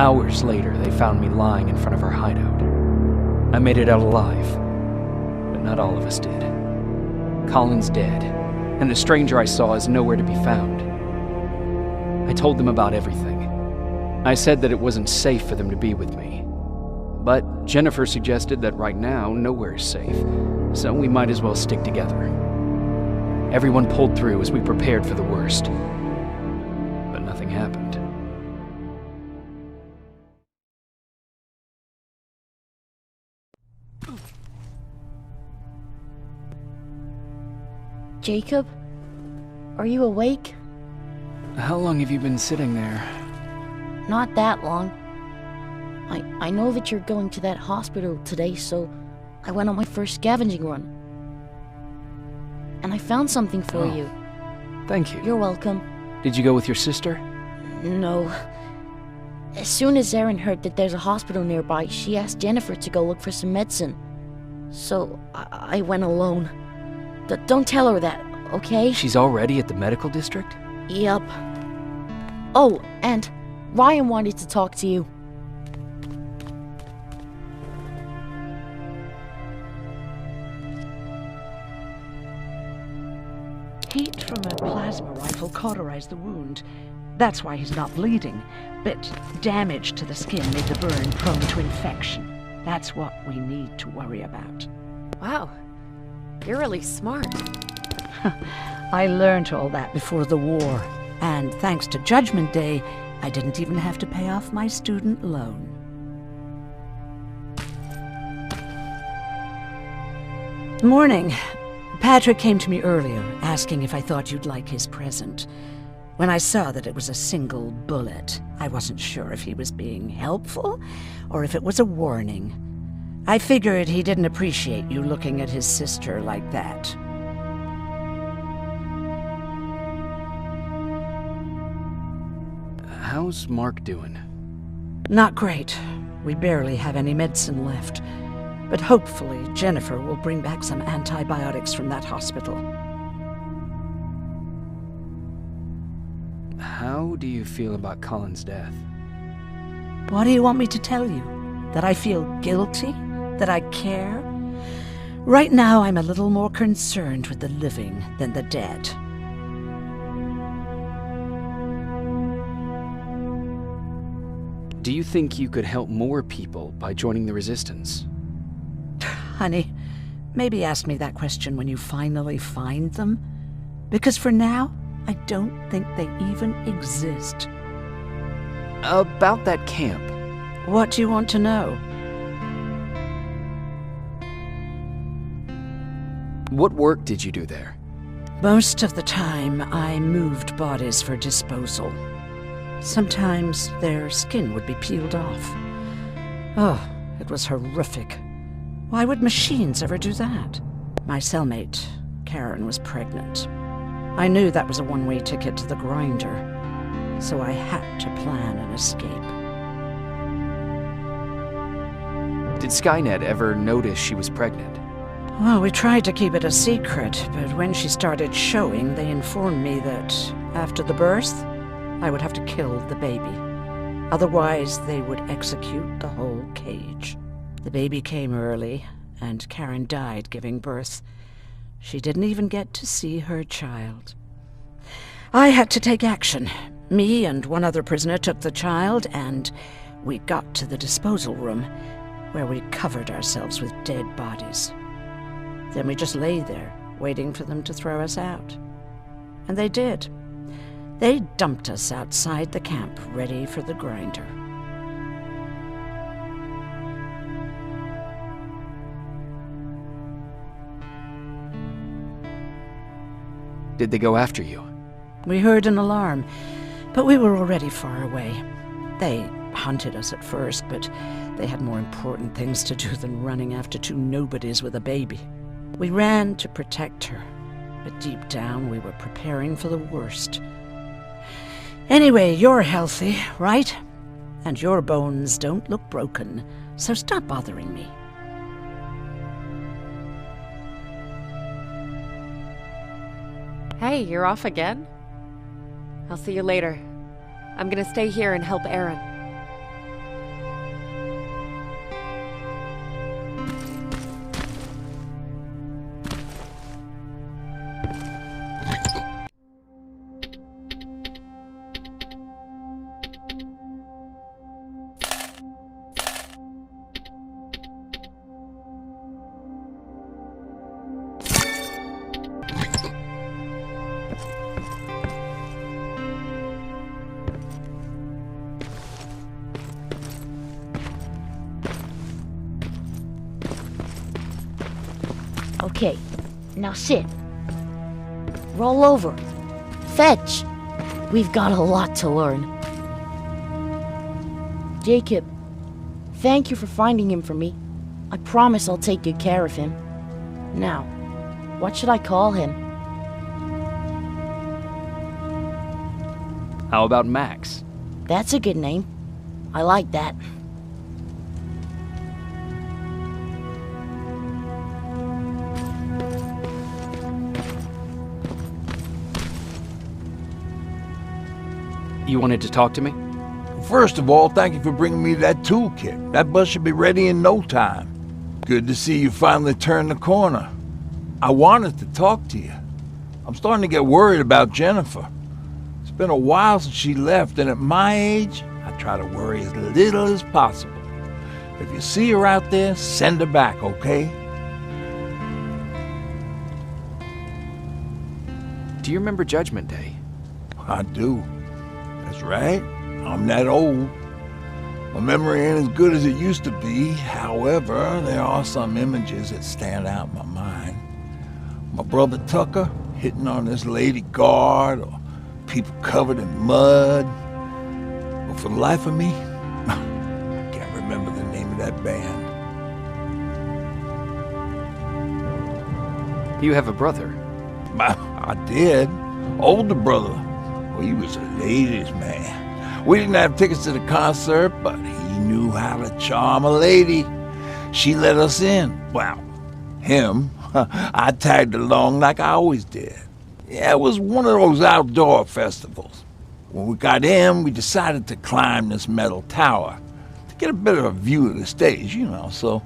Hours later, they found me lying in front of our hideout. I made it out alive, but not all of us did. Colin's dead, and the stranger I saw is nowhere to be found. I told them about everything. I said that it wasn't safe for them to be with me. But Jennifer suggested that right now, nowhere is safe, so we might as well stick together. Everyone pulled through as we prepared for the worst, but nothing happened. Jacob? Are you awake? How long have you been sitting there? Not that long. I know that you're going to that hospital today, so I went on my first scavenging run. And I found something for you. Thank you. You're welcome. Did you go with your sister? No. As soon as Erin heard that there's a hospital nearby, she asked Jennifer to go look for some medicine. So I went alone. Don't tell her that, okay? She's already at the medical district? Yup. Oh, and Ryan wanted to talk to you. Heat from a plasma rifle cauterized the wound. That's why he's not bleeding. But damage to the skin made the burn prone to infection. That's what we need to worry about. Wow. You're really smart. I learned all that before the war. And thanks to Judgment Day, I didn't even have to pay off my student loan. Morning. Patrick came to me earlier, asking if I thought you'd like his present. When I saw that it was a single bullet, I wasn't sure if he was being helpful or if it was a warning. I figured he didn't appreciate you looking at his sister like that. How's Mark doing? Not great. We barely have any medicine left. But hopefully Jennifer will bring back some antibiotics from that hospital. How do you feel about Colin's death? What do you want me to tell you? That I feel guilty? That I care? Right now I'm a little more concerned with the living than the dead. Do you think you could help more people by joining the Resistance? Honey, maybe ask me that question when you finally find them. Because for now, I don't think they even exist. About that camp. What do you want to know? What work did you do there? Most of the time, I moved bodies for disposal. Sometimes their skin would be peeled off. Oh, it was horrific. Why would machines ever do that? My cellmate, Karen, was pregnant. I knew that was a one-way ticket to the grinder, so I had to plan an escape. Did Skynet ever notice she was pregnant? Well, we tried to keep it a secret, but when she started showing, they informed me that after the birth, I would have to kill the baby. Otherwise, they would execute the whole cage. The baby came early, and Karen died giving birth. She didn't even get to see her child. I had to take action. Me and one other prisoner took the child, and we got to the disposal room, where we covered ourselves with dead bodies. Then we just lay there, waiting for them to throw us out. And they did. They dumped us outside the camp, ready for the grinder. Did they go after you? We heard an alarm, but we were already far away. They hunted us at first, but they had more important things to do than running after two nobodies with a baby. We ran to protect her, but deep down we were preparing for the worst. Anyway, you're healthy, right? And your bones don't look broken, so stop bothering me. Hey, you're off again? I'll see you later. I'm gonna stay here and help Erin. Okay, now sit. Roll over. Fetch. We've got a lot to learn. Jacob, thank you for finding him for me. I promise I'll take good care of him. Now, what should I call him? How about Max? That's a good name. I like that. You wanted to talk to me? First of all, thank you for bringing me that toolkit. That bus should be ready in no time. Good to see you finally turned the corner. I wanted to talk to you. I'm starting to get worried about Jennifer. It's been a while since she left, and at my age, I try to worry as little as possible. If you see her out there, send her back, okay? Do you remember Judgment Day? I do. That's right. I'm that old. My memory ain't as good as it used to be. However, there are some images that stand out in my mind. My brother Tucker hitting on this lady guard, or people covered in mud. But for the life of me, I can't remember the name of that band. You have a brother. I did. Older brother. Well, he was a ladies' man. We didn't have tickets to the concert, but he knew how to charm a lady. She let us in. Well, him. I tagged along like I always did. Yeah, it was one of those outdoor festivals. When we got in, we decided to climb this metal tower to get a better view of the stage, you know. So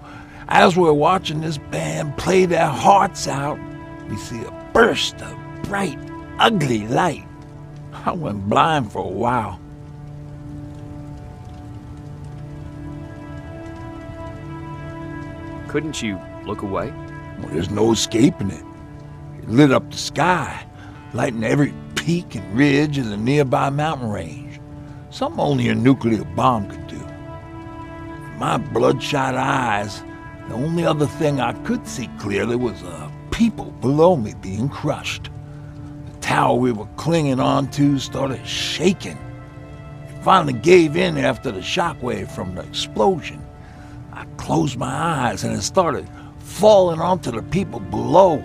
as we're watching this band play their hearts out, we see a burst of bright, ugly light. I went blind for a while. Couldn't you look away? Well, there's no escaping it. It lit up the sky, lighting every peak and ridge of the nearby mountain range. Something only a nuclear bomb could do. In my bloodshot eyes, the only other thing I could see clearly was people below me being crushed. The tower we were clinging onto started shaking. It finally gave in after the shockwave from the explosion. I closed my eyes and it started falling onto the people below.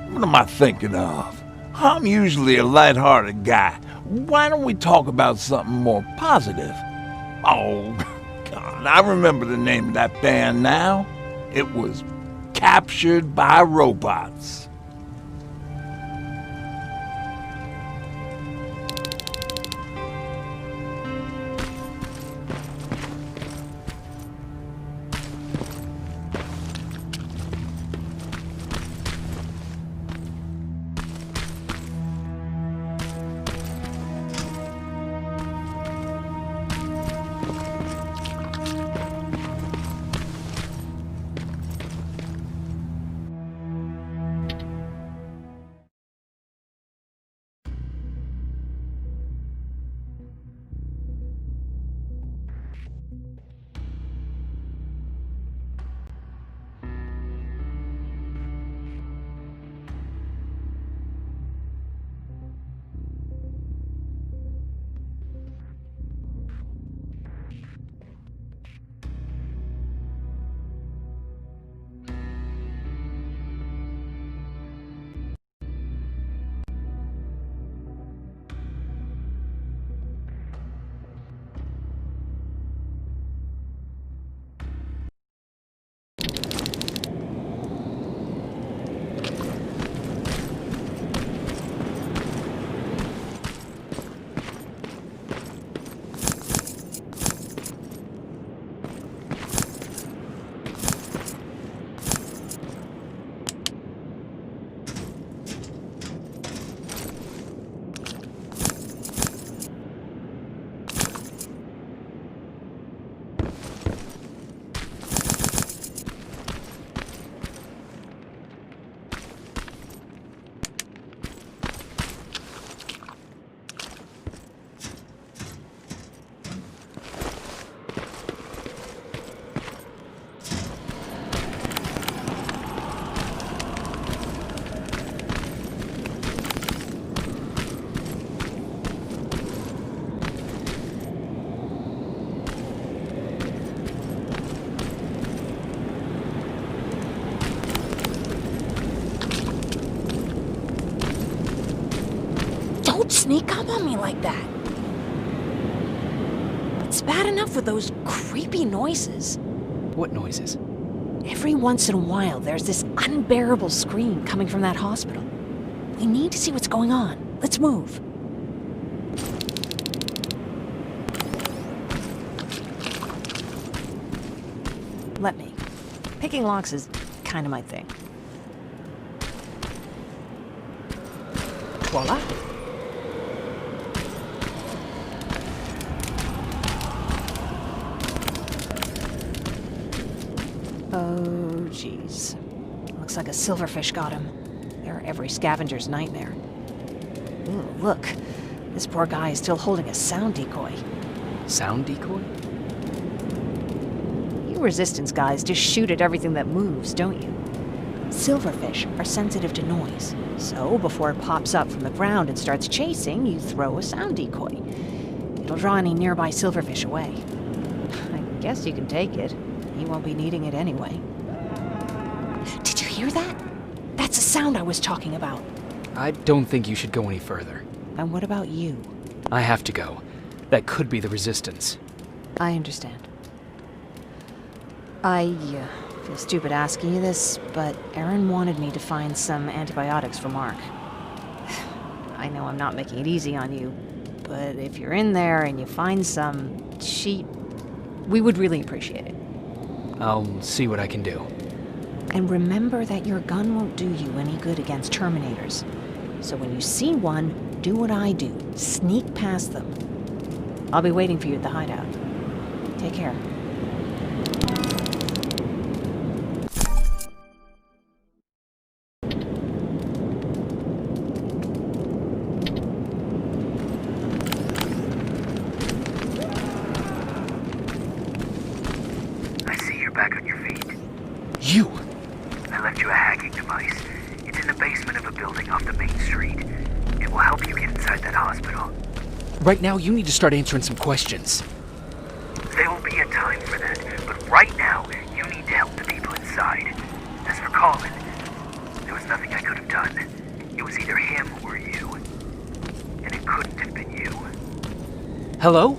What am I thinking of? I'm usually a lighthearted guy. Why don't we talk about something more positive? Oh, God, I remember the name of that band now. It was Captured by Robots. sneak up on me like that? It's bad enough with those creepy noises. What noises? Every once in a while, there's this unbearable scream coming from that hospital. We need to see what's going on. Let's move. Let me. Picking locks is kind of my thing. Voila. Oh, jeez. Looks like a silverfish got him. They're every scavenger's nightmare. Ooh, look. This poor guy is still holding a sound decoy. Sound decoy? You resistance guys just shoot at everything that moves, don't you? Silverfish are sensitive to noise. So, before it pops up from the ground and starts chasing, you throw a sound decoy. It'll draw any nearby silverfish away. I guess you can take it. You won't be needing it anyway. Did you hear that? That's the sound I was talking about. I don't think you should go any further. And what about you? I have to go. That could be the resistance. I understand. I feel stupid asking you this, but Aaron wanted me to find some antibiotics for Mark. I know I'm not making it easy on you, but if you're in there and you find some, we would really appreciate it. I'll see what I can do. And remember that your gun won't do you any good against Terminators. So when you see one, do what I do. Sneak past them. I'll be waiting for you at the hideout. Take care. I see you're back on your feet. You! I left you a hacking device. It's in the basement of a building off the main street. It will help you get inside that hospital. Right now, you need to start answering some questions. There will be a time for that, but right now, you need to help the people inside. As for Colin, there was nothing I could have done. It was either him or you. And it couldn't have been you. Hello?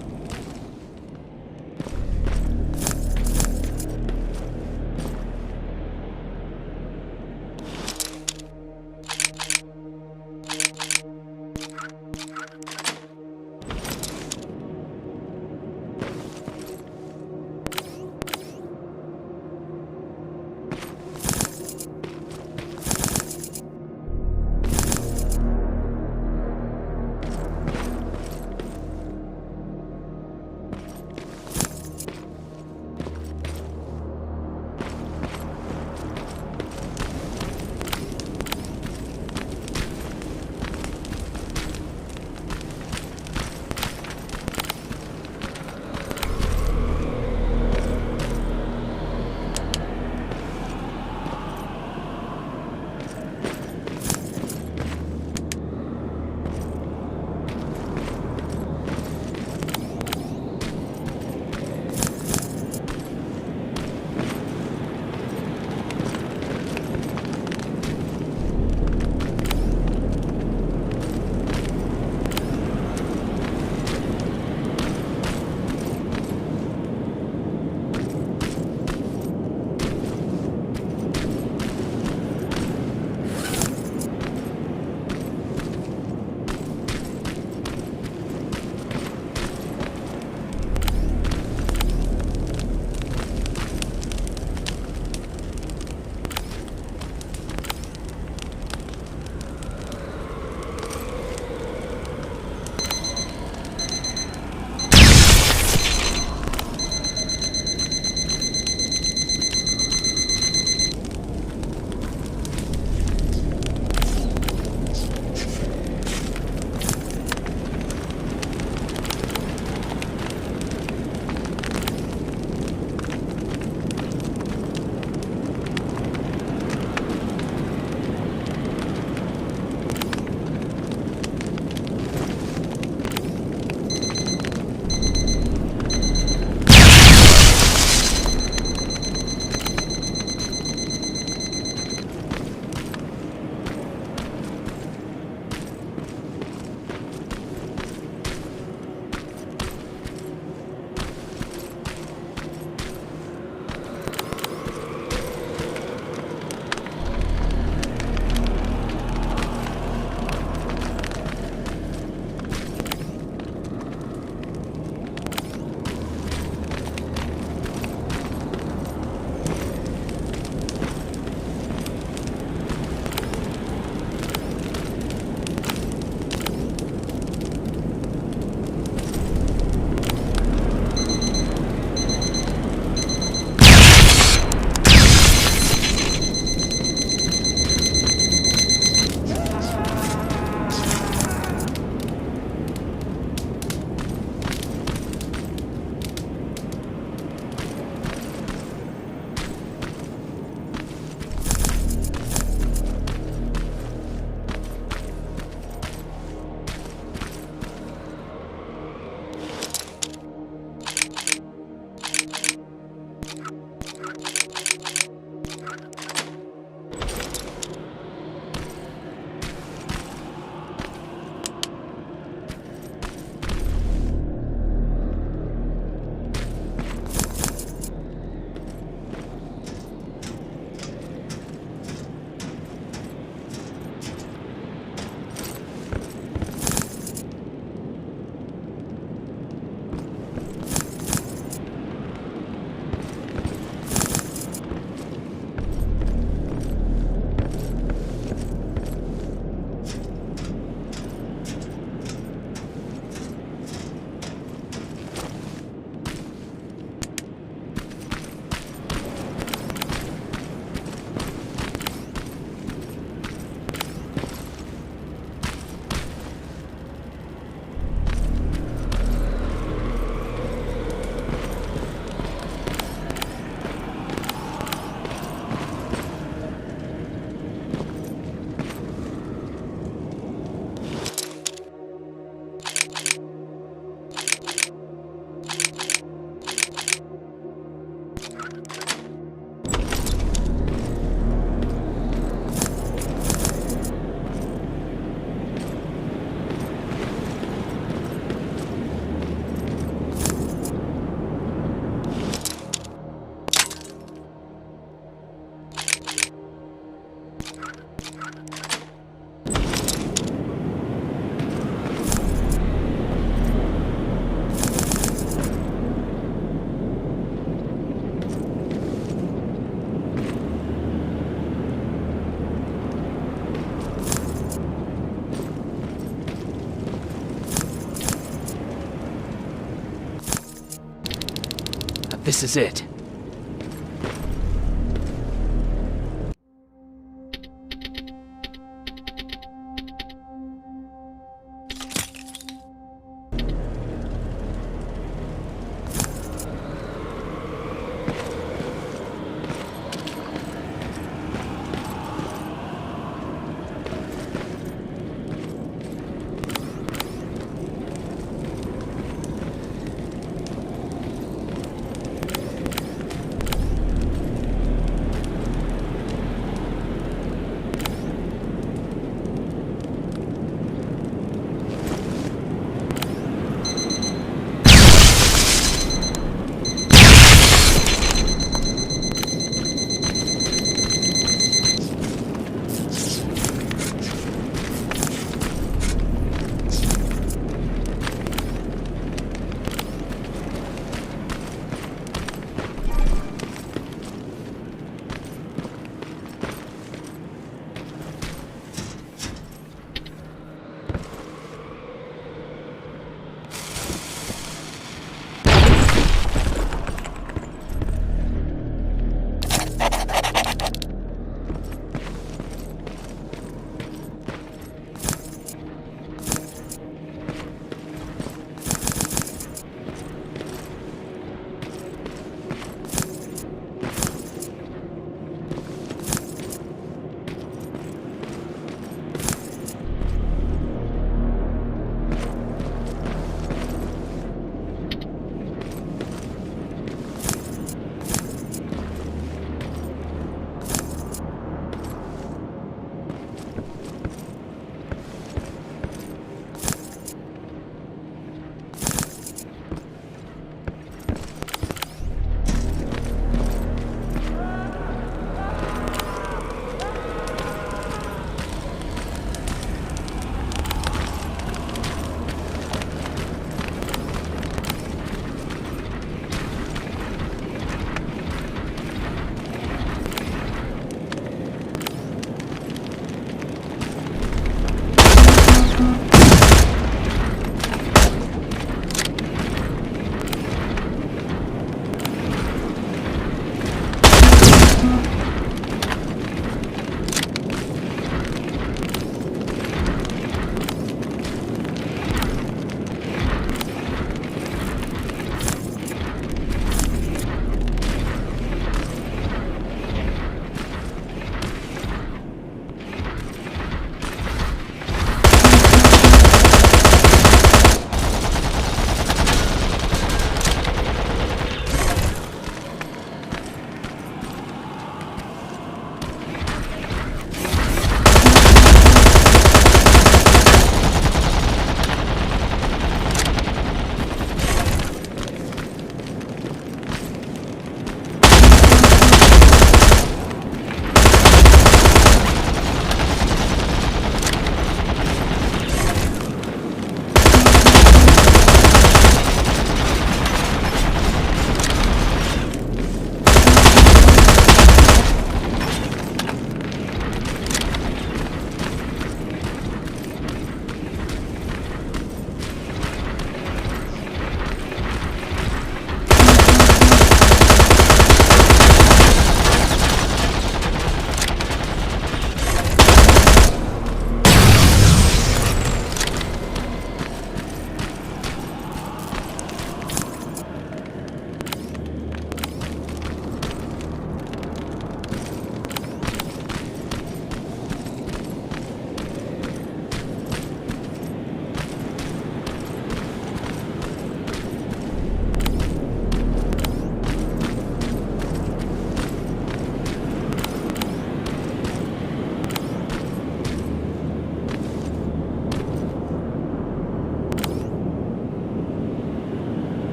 This is it.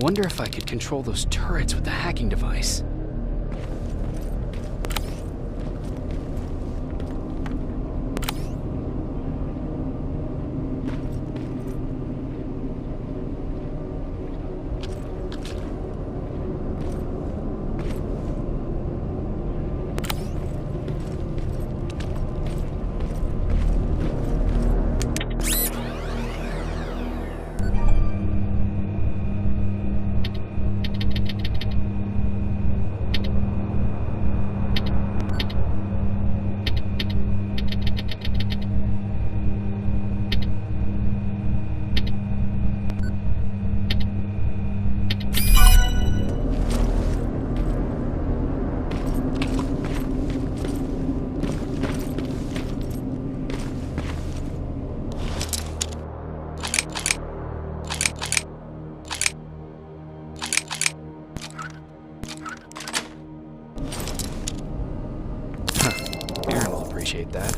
Wonder if I could control those turrets with the hacking device. Aaron will appreciate that.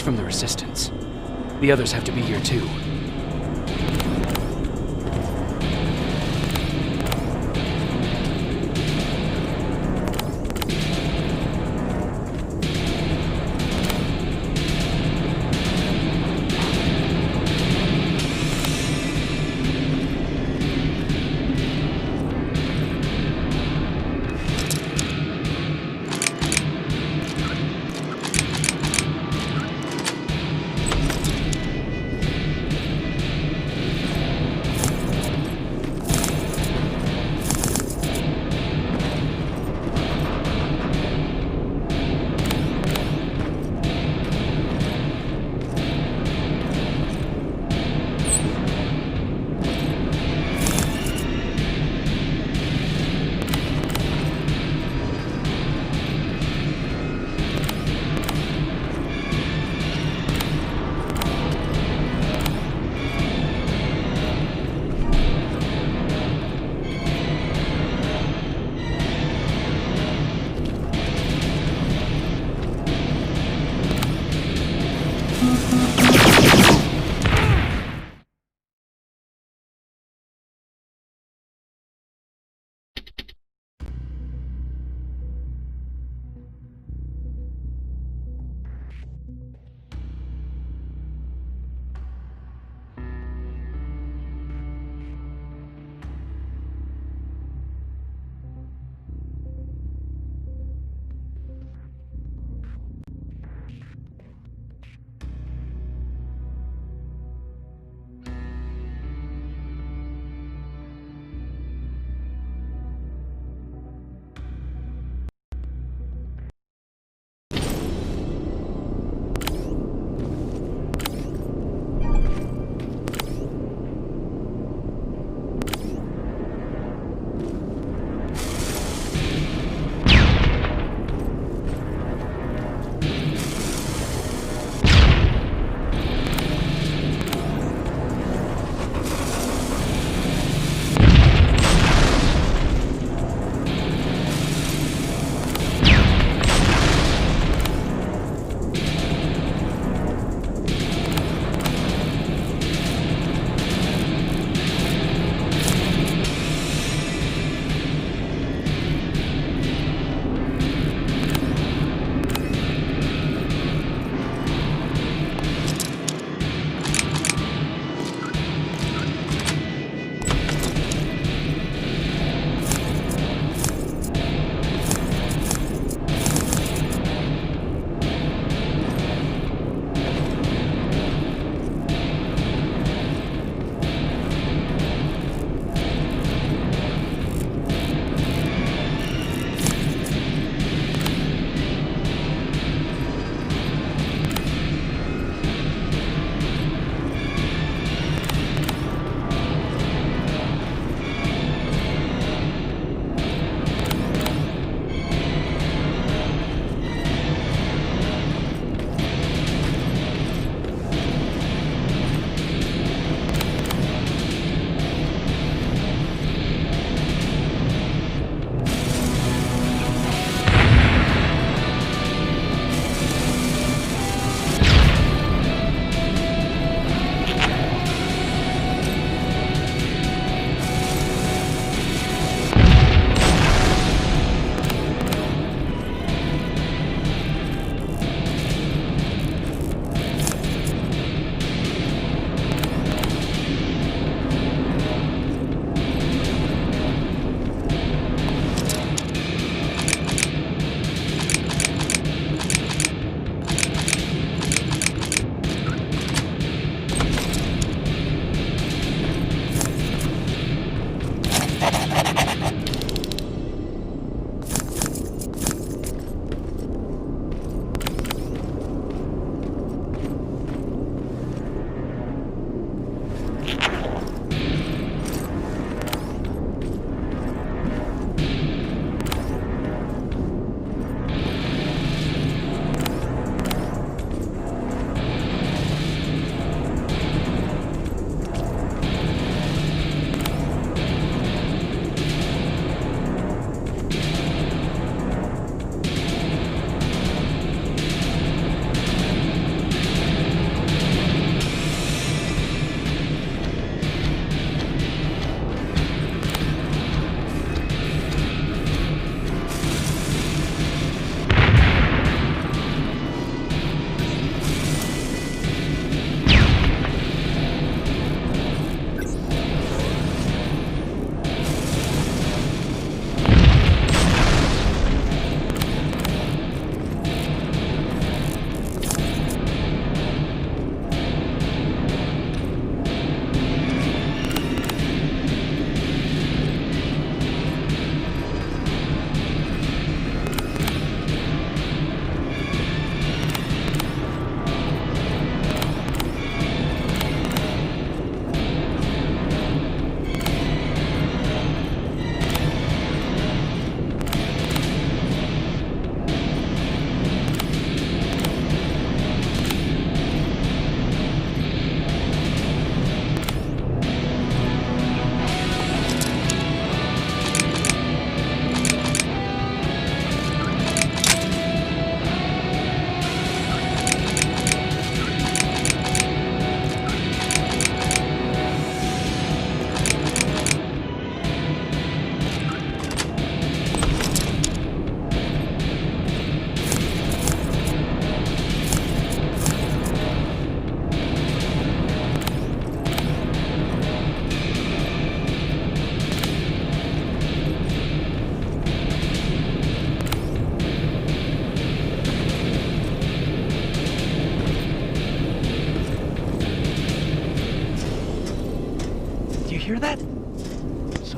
From the Resistance. The others have to be here too.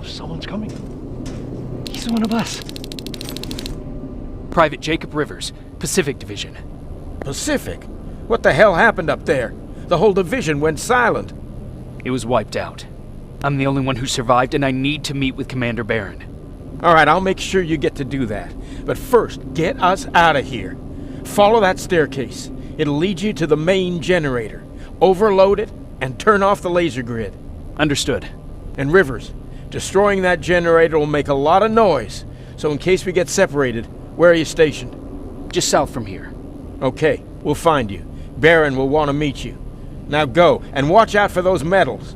someone's coming. He's one of us. Private Jacob Rivers, Pacific Division. Pacific? What the hell happened up there? The whole division went silent. It was wiped out. I'm the only one who survived, and I need to meet with Commander Barron. All right, I'll make sure you get to do that. But first, get us out of here. Follow that staircase. It'll lead you to the main generator. Overload it and turn off the laser grid. Understood. And Rivers, destroying that generator will make a lot of noise. So in case we get separated, where are you stationed? Just south from here. Okay, we'll find you. Barron will want to meet you. Now go, and watch out for those medals.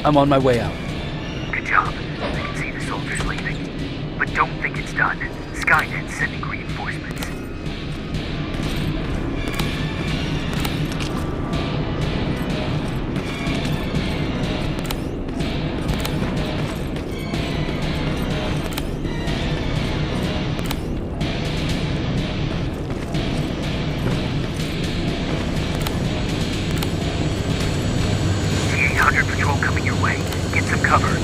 I'm on my way out. Good job. I can see the soldiers leaving. But don't think it's done. Skynet's sending reinforcements. T-800 patrol coming your way. Get some cover.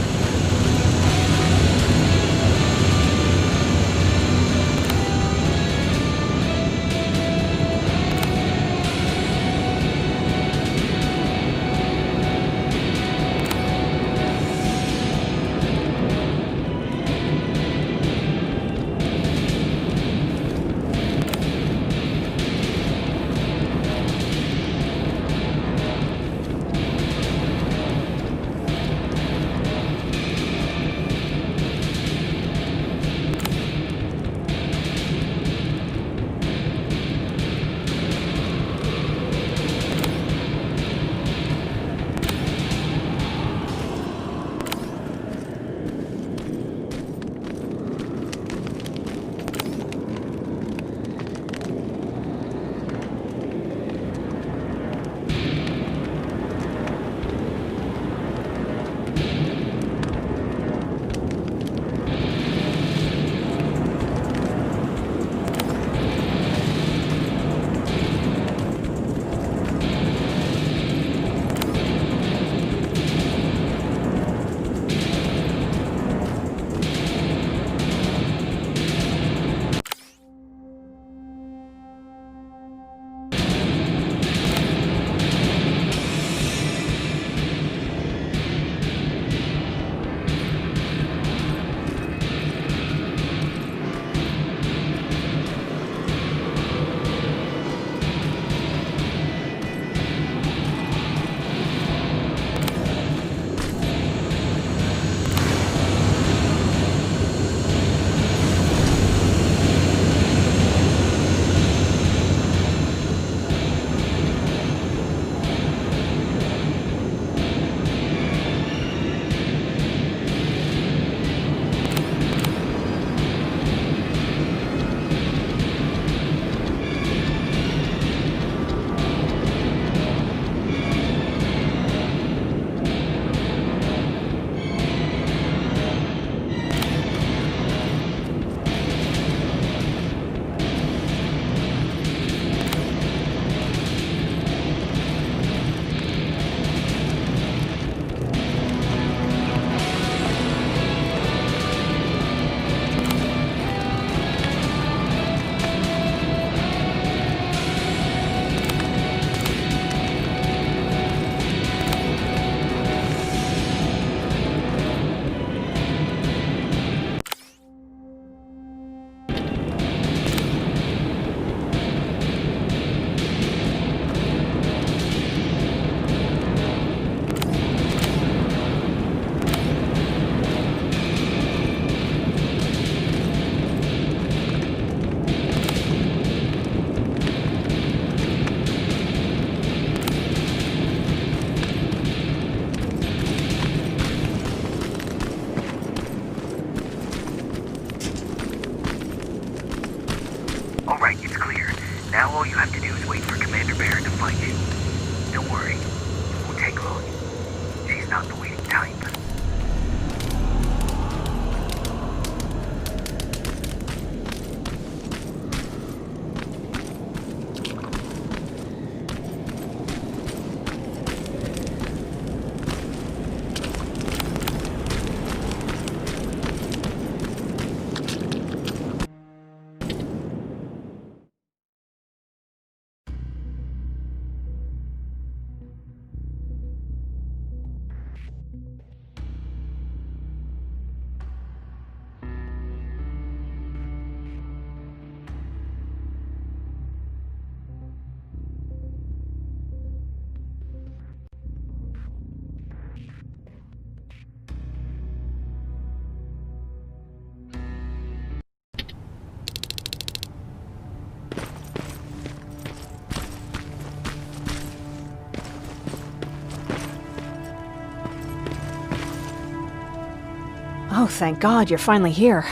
Oh, thank God, you're finally here.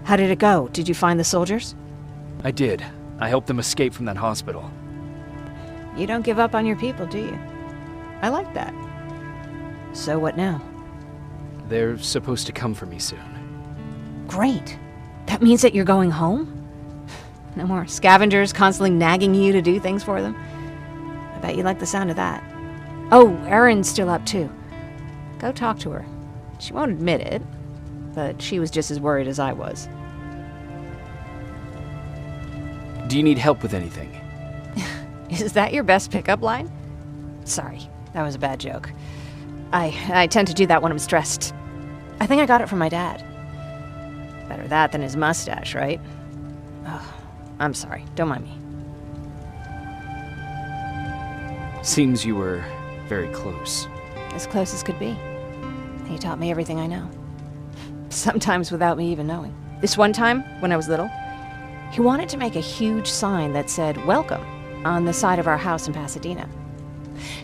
How did it go? Did you find the soldiers? I did. I helped them escape from that hospital. You don't give up on your people, do you? I like that. So what now? They're supposed to come for me soon. Great. That means that you're going home? No more scavengers constantly nagging you to do things for them? I bet you like the sound of that. Oh, Erin's still up too. Go talk to her. She won't admit it, but she was just as worried as I was. Do you need help with anything? Is that your best pickup line? Sorry, that was a bad joke. I tend to do that when I'm stressed. I think I got it from my dad. Better that than his mustache, right? Oh, I'm sorry. Don't mind me. Seems you were very close. As close as could be. He taught me everything I know. Sometimes without me even knowing. This one time, when I was little, he wanted to make a huge sign that said, "Welcome," on the side of our house in Pasadena.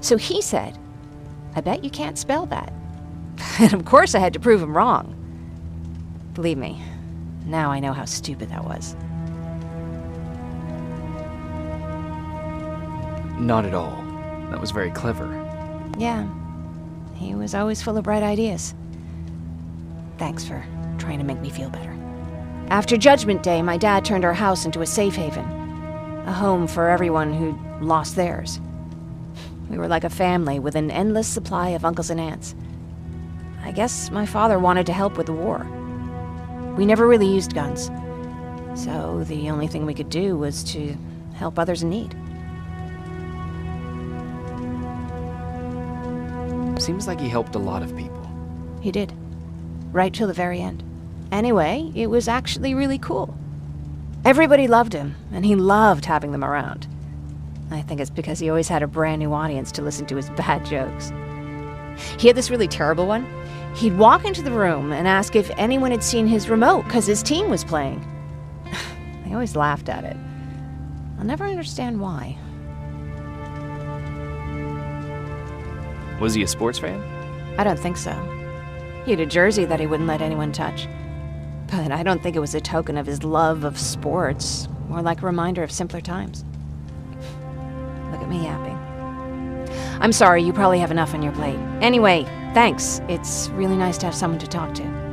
So he said, "I bet you can't spell that." And of course I had to prove him wrong. Believe me, now I know how stupid that was. Not at all. That was very clever. Yeah, he was always full of bright ideas. Thanks for trying to make me feel better. After Judgment Day, my dad turned our house into a safe haven. A home for everyone who'd lost theirs. We were like a family with an endless supply of uncles and aunts. I guess my father wanted to help with the war. We never really used guns, so the only thing we could do was to help others in need. Seems like he helped a lot of people. He did. Right till the very end. Anyway, it was actually really cool. Everybody loved him, and he loved having them around. I think it's because he always had a brand new audience to listen to his bad jokes. He had this really terrible one. He'd walk into the room and ask if anyone had seen his remote because his team was playing. I always laughed at it. I'll never understand why. Was he a sports fan? I don't think so. He had a jersey that he wouldn't let anyone touch. But I don't think it was a token of his love of sports, more like a reminder of simpler times. Look at me yapping. I'm sorry, you probably have enough on your plate. Anyway, thanks. It's really nice to have someone to talk to.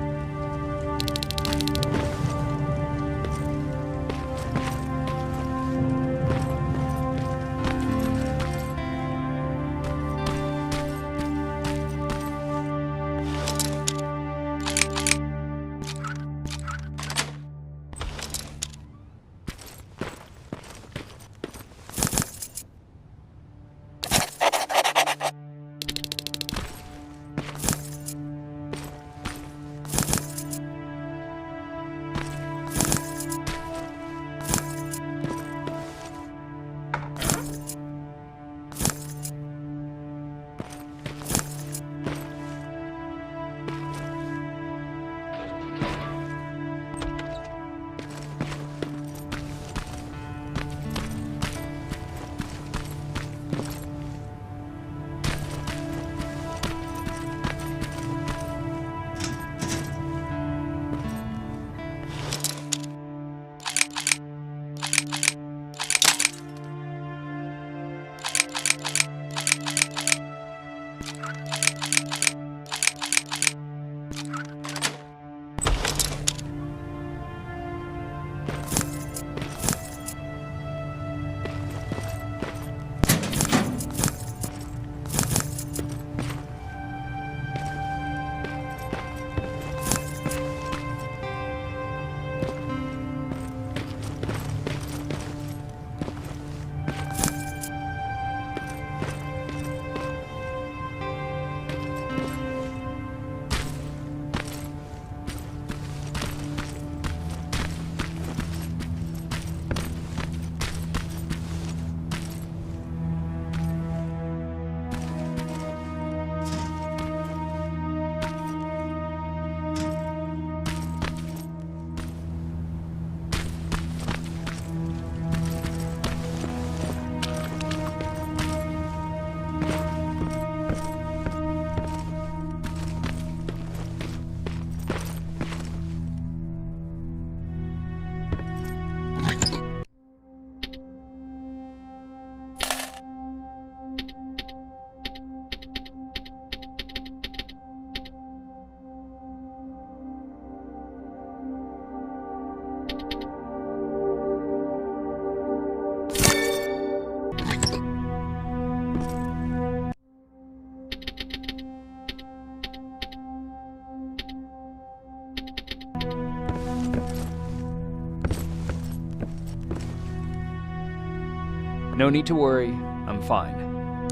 No need to worry. I'm fine.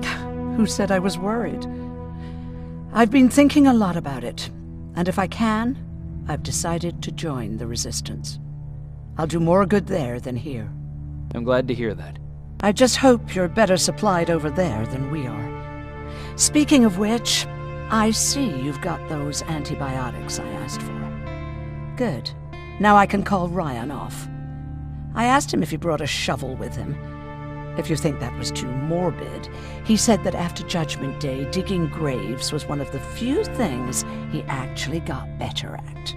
Who said I was worried? I've been thinking a lot about it, and if I can, I've decided to join the Resistance. I'll do more good there than here. I'm glad to hear that. I just hope you're better supplied over there than we are. Speaking of which, I see you've got those antibiotics I asked for. Good. Now I can call Ryan off. I asked him if he brought a shovel with him. If you think that was too morbid, he said that after Judgment Day, digging graves was one of the few things he actually got better at.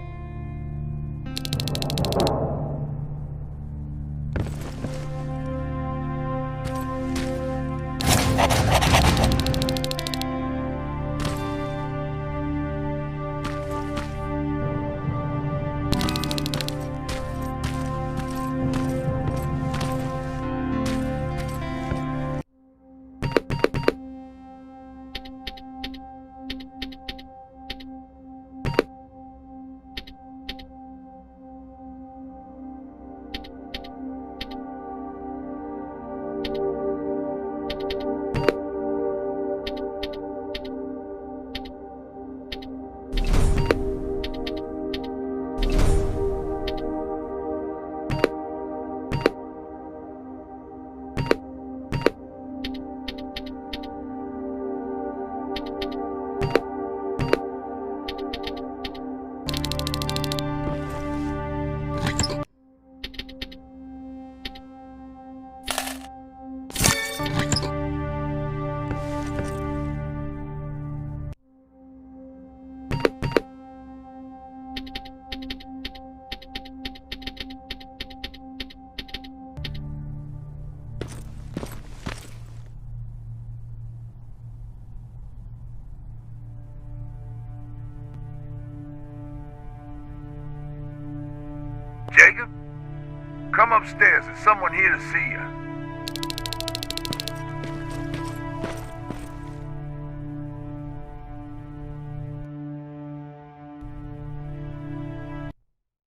Jacob, come upstairs. There's someone here to see you.